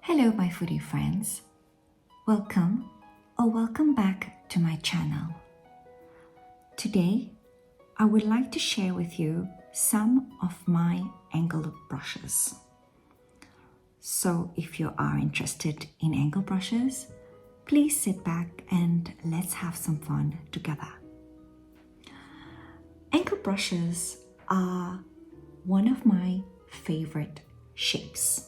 Hello my foodie friends, welcome or welcome back to my channel. Today I would like to share with you some of my angled brushes. So if you are interested in angled brushes, please sit back and let's have some fun together. Angled brushes are one of my favorite shapes.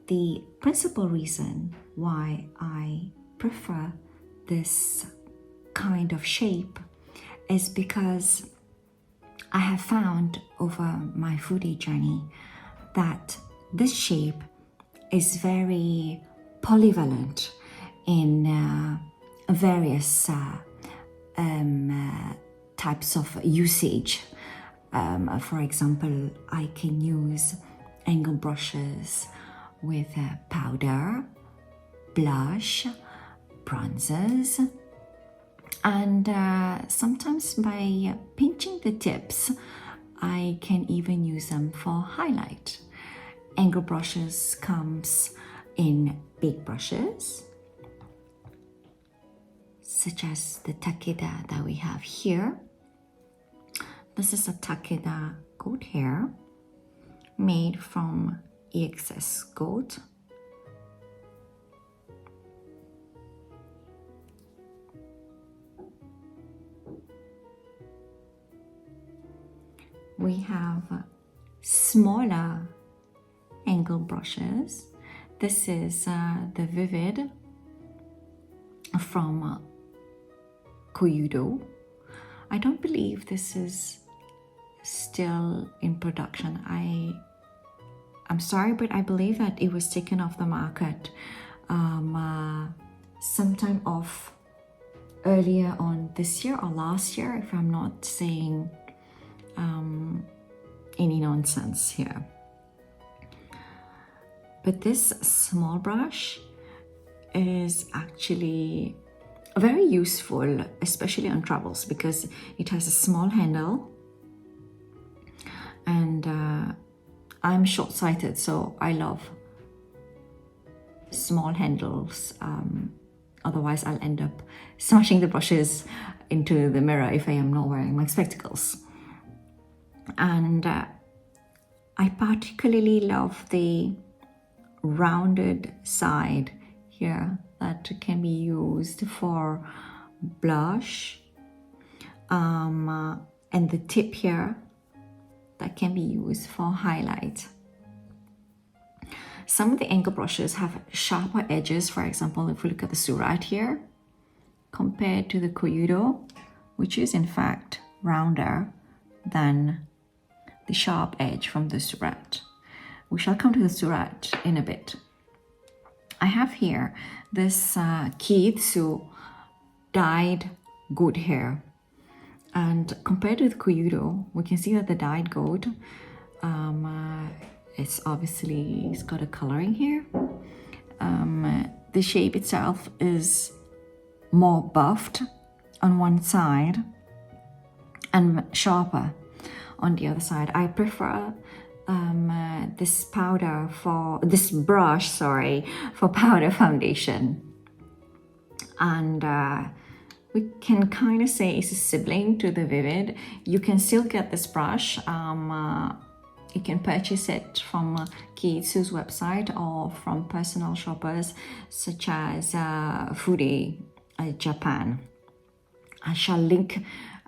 The principal reason why I prefer this kind of shape is because I have found over my foodie journey that this shape is very polyvalent in various types of usage. For example, I can use angled brushes with powder, blush, bronzers, and sometimes by pinching the tips, I can even use them for highlight. Angled brushes comes in big brushes, such as the takeda that we have here. This is a takeda goat hair made from excess goat. We have smaller angled brushes. This is the vivid from koyudo. I don't believe this is still in production. I'm sorry, but I believe that it was taken off the market sometime off earlier on this year or last year, if I'm not saying any nonsense here. But this small brush is actually very useful, especially on travels, because it has a small handle and I'm short-sighted, so I love small handles. Otherwise, I'll end up smashing the brushes into the mirror if I am not wearing my spectacles. And I particularly love the rounded side here that can be used for blush, and the tip here that can be used for highlight. Some of the angled brushes have sharper edges. For example, if we look at the surat here, compared to the koyudo, which is in fact rounder than the sharp edge from the surat. We shall come to the surat in a bit. I have here this kihitsu dyed goat hair. And compared with koyudo, we can see that the dyed goat, it's got a coloring here. The shape itself is more buffed on one side and sharper on the other side. I prefer this brush for powder foundation. And we can kind of say it's a sibling to the Vivid. You can still get this brush. You can purchase it from Kihitsu's website or from personal shoppers such as Fude Japan. I shall link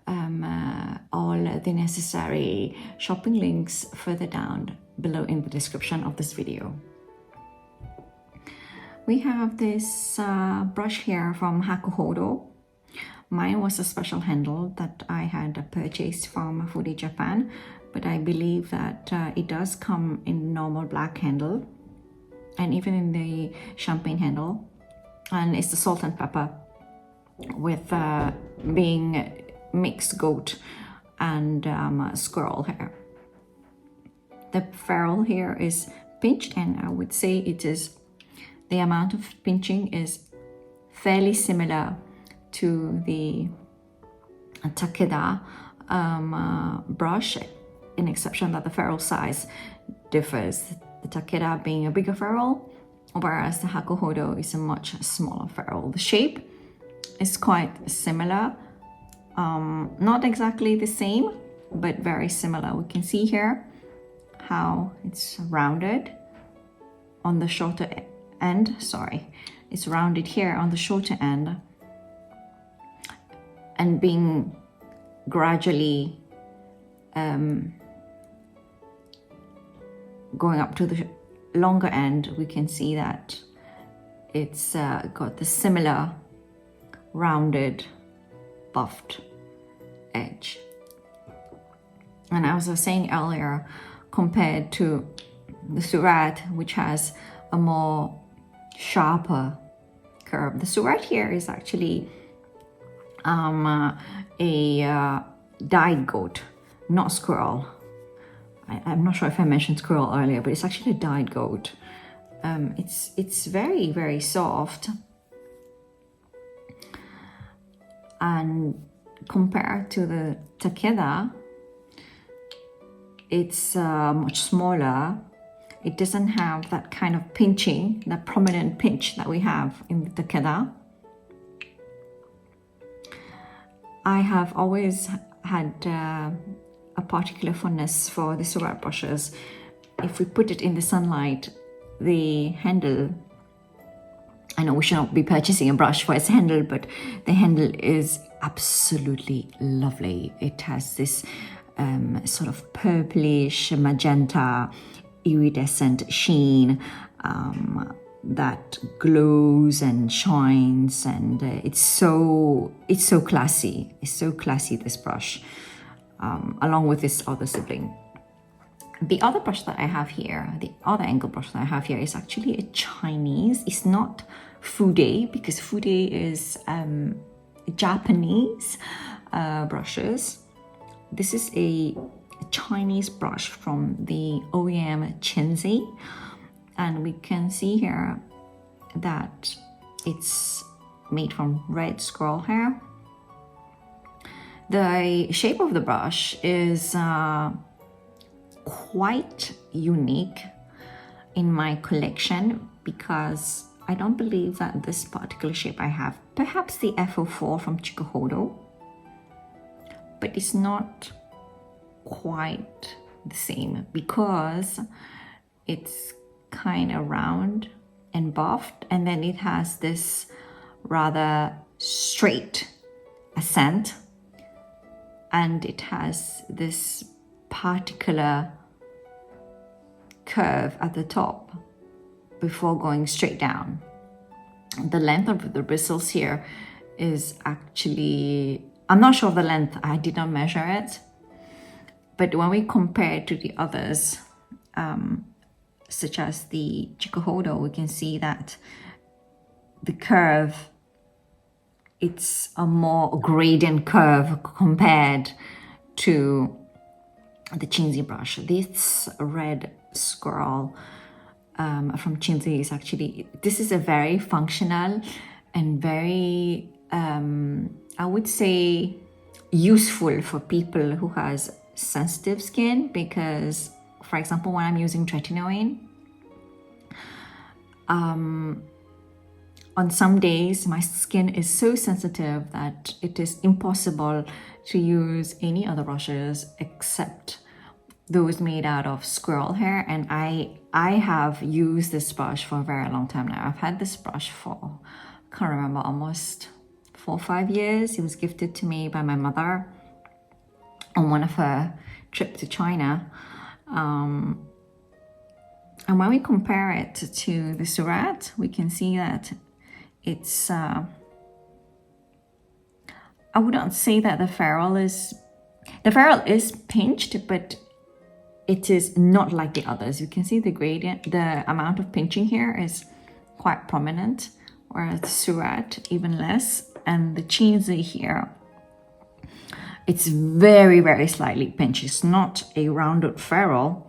all the necessary shopping links further down below in the description of this video. We have this brush here from hakuhodo. Mine was a special handle that I had purchased from Fudejapan, but I believe that it does come in normal black handle and even in the champagne handle. And it's the salt and pepper with being mixed goat and squirrel hair. The ferrule here is pinched, and I would say the amount of pinching is fairly similar to the takeda brush, in exception that the ferrule size differs. the takeda being a bigger ferrule, whereas the hakuhodo is a much smaller ferrule. The shape is quite similar, not exactly the same, but very similar. We can see here how it's rounded on the shorter end. Sorry, it's rounded here on the shorter end and being gradually going up to the longer end. We can see that it's got the similar rounded buffed edge. And as I was saying earlier, compared to the surat, which has a more sharper curve, the surat here is actually a dyed goat, not squirrel. I'm not sure if I mentioned squirrel earlier, but it's actually a dyed goat. It's very, very soft, and compared to the takeda, it's much smaller. It doesn't have that kind of pinching, that prominent pinch that we have in the takeda. I have always had a particular fondness for the surat brushes. If we put it in the sunlight, the handle, I know we should not be purchasing a brush for its handle, but the handle is absolutely lovely. It has this sort of purplish magenta iridescent sheen that glows and shines, and it's so classy. It's so classy, this brush, along with this other sibling. The other brush that I have here, the other angle brush that I have here, is actually a Chinese. It's not Fude, because Fude is Japanese brushes. This is a Chinese brush from the OEM Chenzi, and we can see here that it's made from red squirrel hair. The shape of the brush is quite unique in my collection, because I don't believe that this particular shape I have, perhaps the F04 from Chikuhodo, but it's not quite the same, because it's kind of round and buffed, and then it has this rather straight ascent, and it has this particular curve at the top before going straight down. The length of the bristles here is actually, I'm not sure of the length, I did not measure it, but when we compare it to the others, such as the chikuhodo, we can see that the curve, it's a more gradient curve compared to the Chinzi brush. This red squirrel from Chinzi is actually, this is a very functional and very, I would say, useful for people who has sensitive skin, because, for example, when I'm using tretinoin, on some days my skin is so sensitive that it is impossible to use any other brushes except those made out of squirrel hair. And I have used this brush for a very long time now. I've had this brush for, I can't remember, almost 4 or 5 years. It was gifted to me by my mother on one of her trips to China. And when we compare it to the surat, we can see that it's, I wouldn't say that the ferrule is pinched, but it is not like the others. You can see the gradient, the amount of pinching here is quite prominent, whereas the surat even less, and the Chinzi here, it's very, very slightly pinched. It's not a rounded ferrule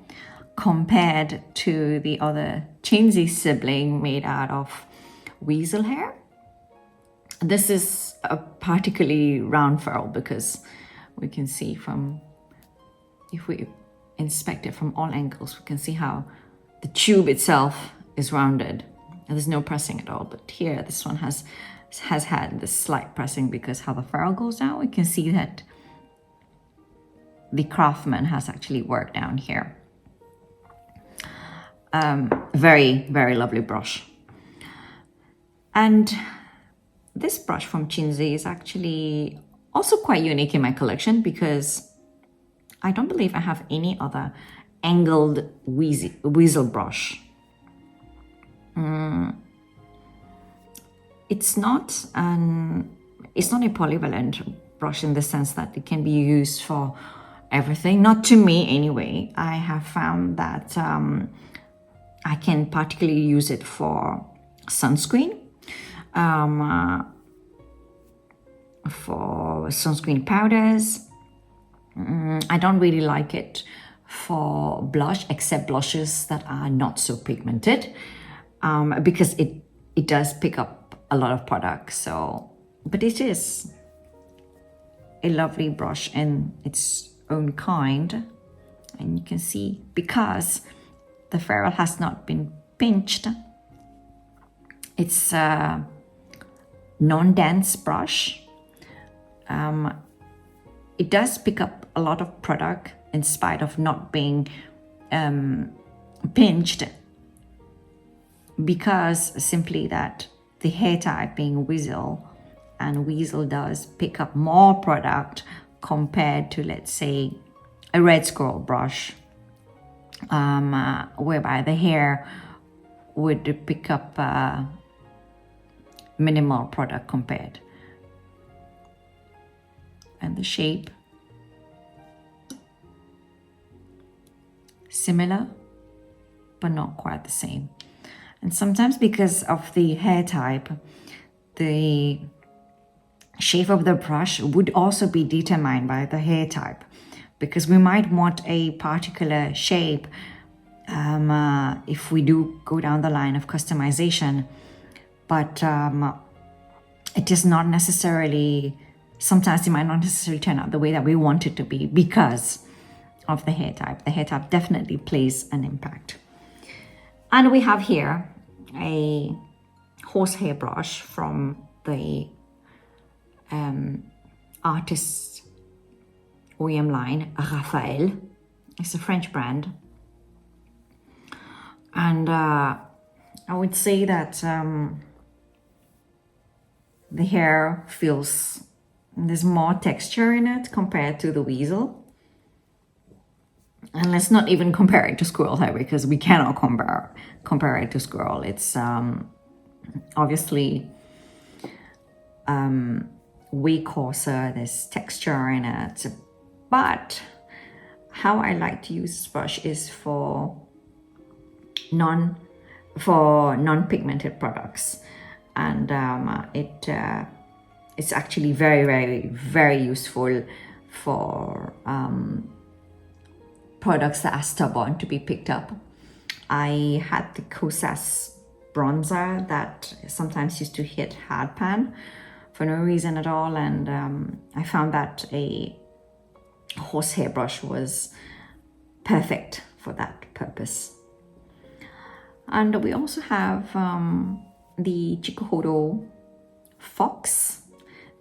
compared to the other Chinzi sibling made out of weaselhair. This is a particularly round ferrule because we can see from, if we inspect it from all angles, we can see how the tube itself is rounded. And there's no pressing at all, but here this one has had this slight pressing because how the ferrule goes down. We can see that the craftsman has actually worked down here. Very, very lovely brush. And this brush from Chinze is actually also quite unique in my collection because I don't believe I have any other angled weasel brush. It's not a polyvalent brush in the sense that it can be used for everything. Not to me anyway. I have found that I can particularly use it for sunscreen, for sunscreen powders. I don't really like it for blush, except blushes that are not so pigmented, because it does pick up a lot of product. So, but it is a lovely brush in its own kind, and you can see because the ferrule has not been pinched, it's a non-dense brush. It does pick up a lot of product in spite of not being pinched, because simply that the hair type being weasel, and weasel does pick up more product compared to, let's say, a redsquirrel brush, whereby the hair would pick up minimal product compared. And the shape, similar, but not quite the same. And sometimes because of the hair type, the shape of the brush would also be determined by the hair type, because we might want a particular shape if we do go down the line of customization, but it is not necessarily, sometimes it might not necessarily turn out the way that we want it to be because of the hair type. The hair type definitely plays an impact. And we have here a horsehair brush from the artist OEM line, Raphael. It's a French brand. And I would say that the hair feels, there's more texture in it compared to the weasel. And let's not even compare it to squirrel hair, because we cannot compare it to squirrel. It's obviously way coarser, there's texture in it. But how I like to use this brush is for non-pigmented products, and it's actually very, very, very useful for products that are stubborn to be picked up. I had the Kosas bronzer that sometimes used to hit hard pan for no reason at all, and I found that a horsehair brush was perfect for that purpose. And we also have the Chikuhodo Fox.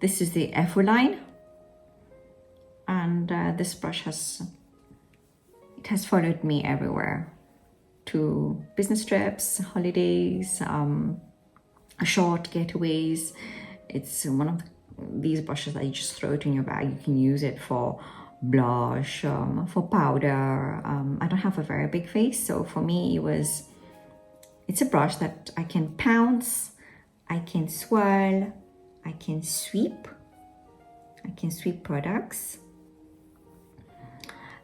This is the F line, and this brush has followed me everywhere, to business trips, holidays, short getaways. It's one of these brushes that you just throw it in your bag. You can use it for blush, for powder. I don't have a very big face, so for me it's a brush that I can pounce, I can swirl, I can sweep products.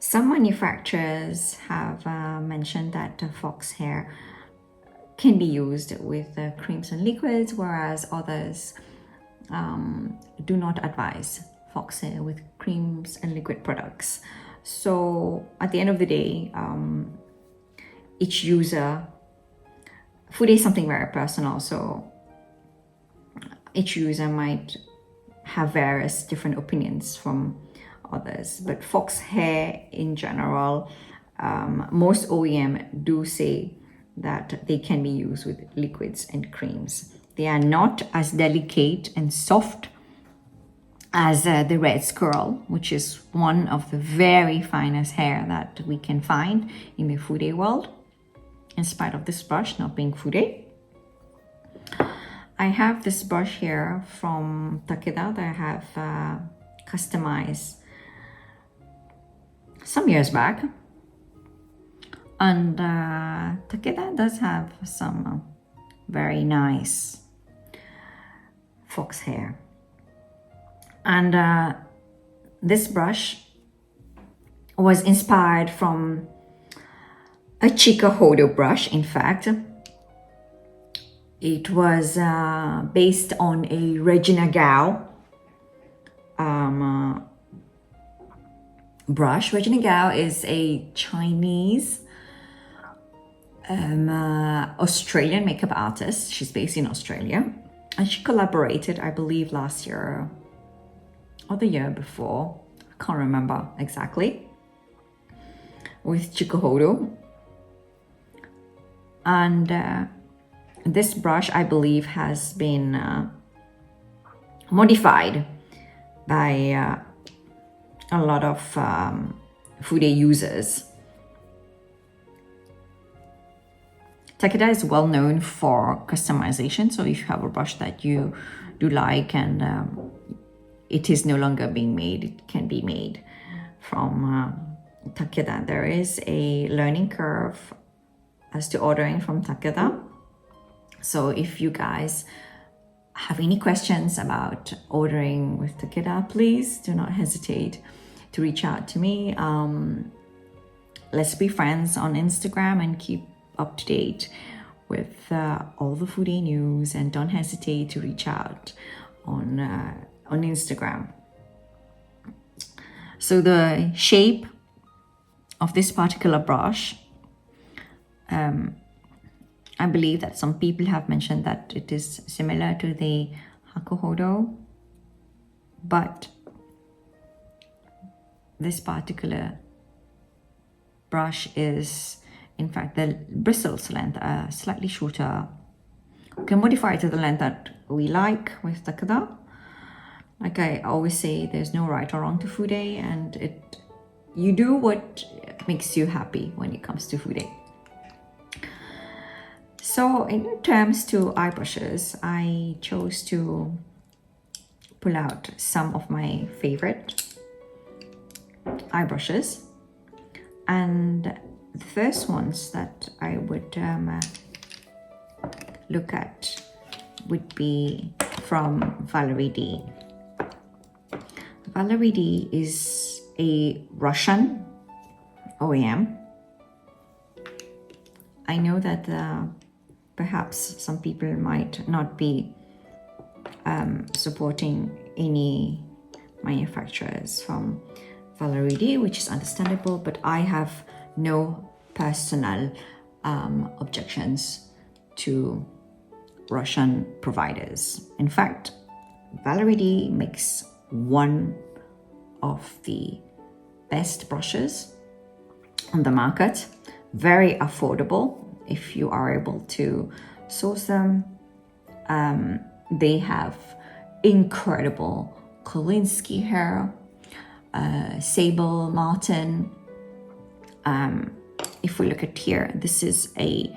Some manufacturers have mentioned that fox hair can be used with creams and liquids, whereas others do not advise fox hair with creams and liquid products. So at the end of the day, each user, food is something very personal, so each user might have various different opinions from others. But fox hair in general, most OEM do say that they can be used with liquids and creams. They are not as delicate and soft as the red squirrel, which is one of the very finest hair that we can find in the fude world, in spite of this brush not being fude. I have this brush here from Takeda that I have customized some years back. And Takeda does have some very nice fox hair. And this brush was inspired from a chikuhodo brush. In fact, it was based on a Regina Gao brush. Regina Gao is a Chinese Australian makeup artist. She's based in Australia, and she collaborated, I believe, last year or the year before, I can't remember exactly, with chikuhodo. And this brush, I believe, has been modified by a lot of fude users. Takeda is well known for customization, so if you have a brush that you do like and it is no longer being made, it can be made from Takeda. There is a learning curve as to ordering from Takeda. So if you guys have any questions about ordering with Takeda, please do not hesitate to reach out to me. Let's be friends on Instagram and keep up to date with all the foodie news, and don't hesitate to reach out on Instagram. So the shape of this particular brush, I believe that some people have mentioned that it is similar to the hakuhodo, but this particular brush is, in fact, the bristles length are slightly shorter. We can modify it to the length that we like with Takeda. Like I always say, there's no right or wrong to fude, and you do what makes you happy when it comes to fude. So in terms to eye brushes, I chose to pull out some of my favorite eye brushes, and the first ones that I would look at would be from valeriD. valeriD is a Russian OEM. I know that perhaps some people might not be supporting any manufacturers from valeriD, which is understandable, but I have no personal objections to Russian providers. In fact, valeriD makes one of the best brushes on the market, very affordable if you are able to source them. They have incredible kolinsky hair, sable marten. If we look at here, this is a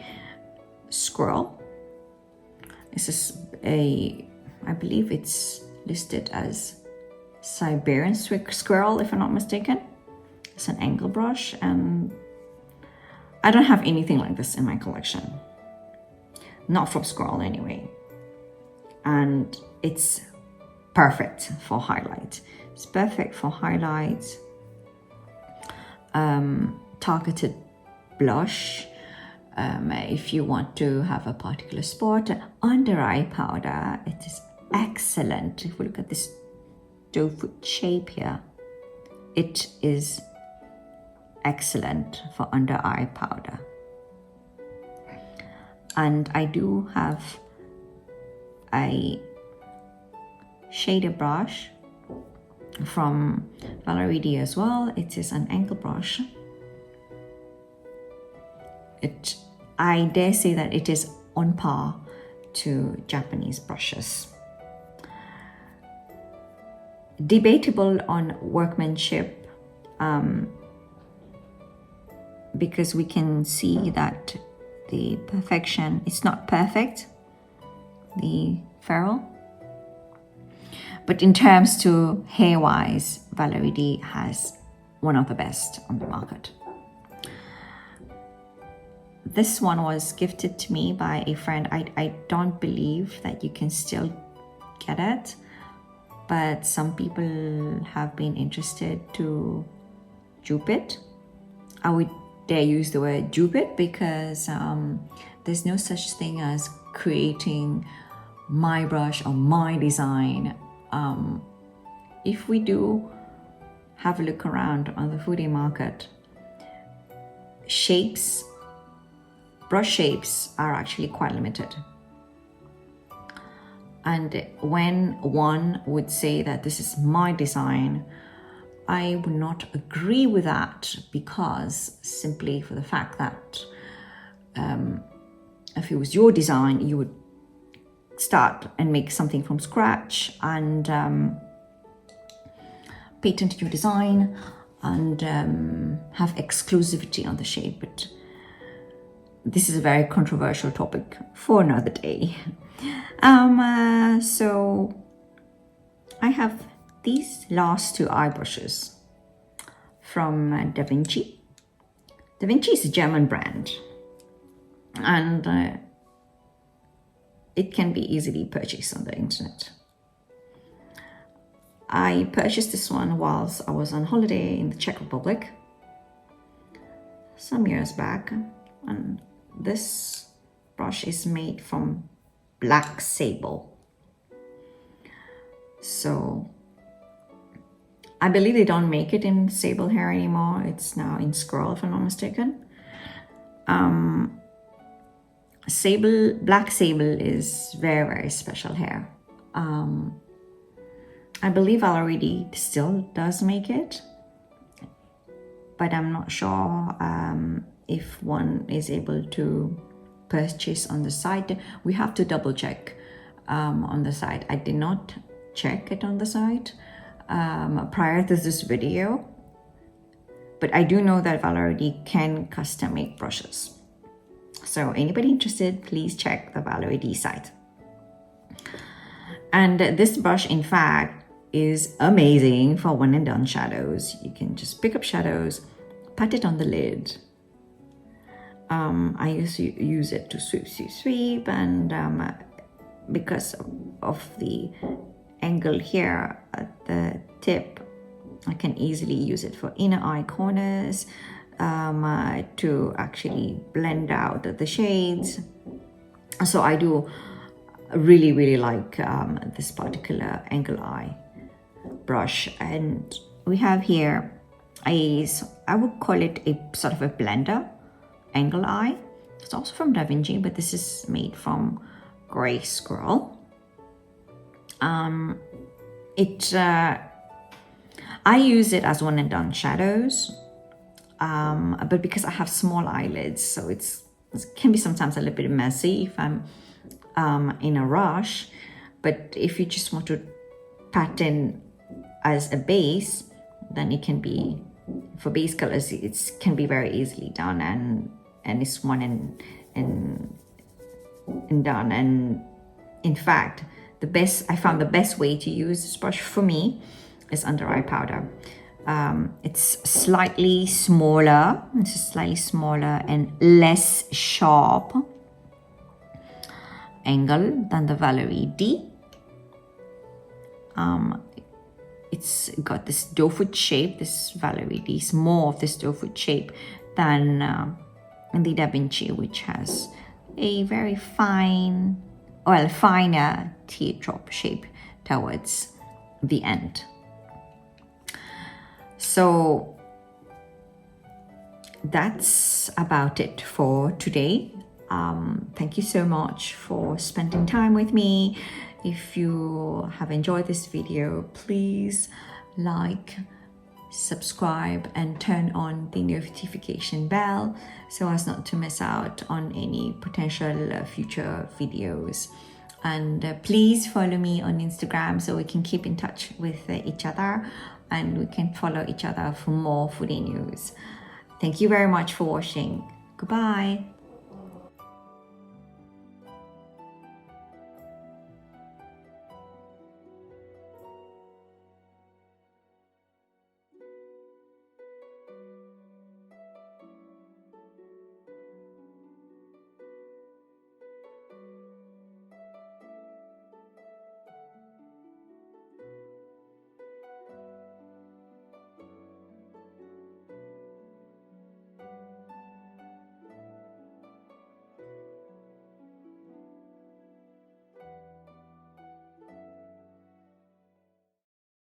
squirrel. This is I believe it's listed as siberiansquirrel, if I'm not mistaken. It's an angle brush, and I don't have anything like this in my collection. Not from squirrel anyway. And it's perfect for highlight. It's perfect for highlights, targeted blush, if you want to have a particular spot. Under eye powder, it is excellent. If we look at this doe foot shape here, it is excellent for under eye powder. And I do have a shader brush from valeriD as well. It is an angle brush. It I dare say that it is on par to Japanese brushes. Debatable on workmanship, because we can see that the perfection, it's not perfect, the ferrule. But in terms to hair-wise, valeriD has one of the best on the market. This one was gifted to me by a friend. I don't believe that you can still get it, but some people have been interested to dupe it. I would dare use the word dupe it because there's no such thing as creating my brush or my design. If we do have a look around on the Fude market, brush shapes are actually quite limited. And when one would say that this is my design, I would not agree with that, because simply for the fact that if it was your design, you would start and make something from scratch and patent your design and have exclusivity on the shape. But this is a very controversial topic for another day. So I have these last two eye brushes from Da Vinci. Da Vinci is a German brand, and it can be easily purchased on the internet. I purchased this one whilst I was on holiday in the Czech Republic some years back, and this brush is made from black sable. So I believe they don't make it in sable hair anymore. It's now in squirrel, if I'm not mistaken. Black sable is very, very special hair. I believe valeriD still does make it, but I'm not sure if one is able to purchase on the site. We have to double check on the site. I did not check it on the site prior to this video, but I do know that valeriD can custom make brushes. So anybody interested, please check the valeriD site. And this brush, in fact, is amazing for one and done shadows. You can just pick up shadows, pat it on the lid. I used to use it to sweep, and because of the angle here at the tip, I can easily use it for inner eye corners, to actually blend out the shades. So I do really, really like this particular angle eye brush. And we have here I would call it a sort of a blender angle eye. It's also from Da Vinci, but this is made from greysquirrel. I use it as one and done shadows, but because I have small eyelids, so it can be sometimes a little bit messy if I'm in a rush. But if you just want to pat in as a base, then it can be, for base colors, it can be very easily done, and it's one and done. And in fact, I found the best way to use this brush for me is under eye powder. It's slightly smaller. And less sharp angle than the valeriD. It's got this doe foot shape. This valeriD is more of this doe foot shape than the Da Vinci, which has a very finer teardrop shape towards the end. So that's about it for today. Thank you so much for spending time with me. If you have enjoyed this video, please like, subscribe and turn on the notification bell so as not to miss out on any potential future videos. And please follow me on Instagram so we can keep in touch with each other and we can follow each other for more foodie news. Thank you very much for watching. Goodbye.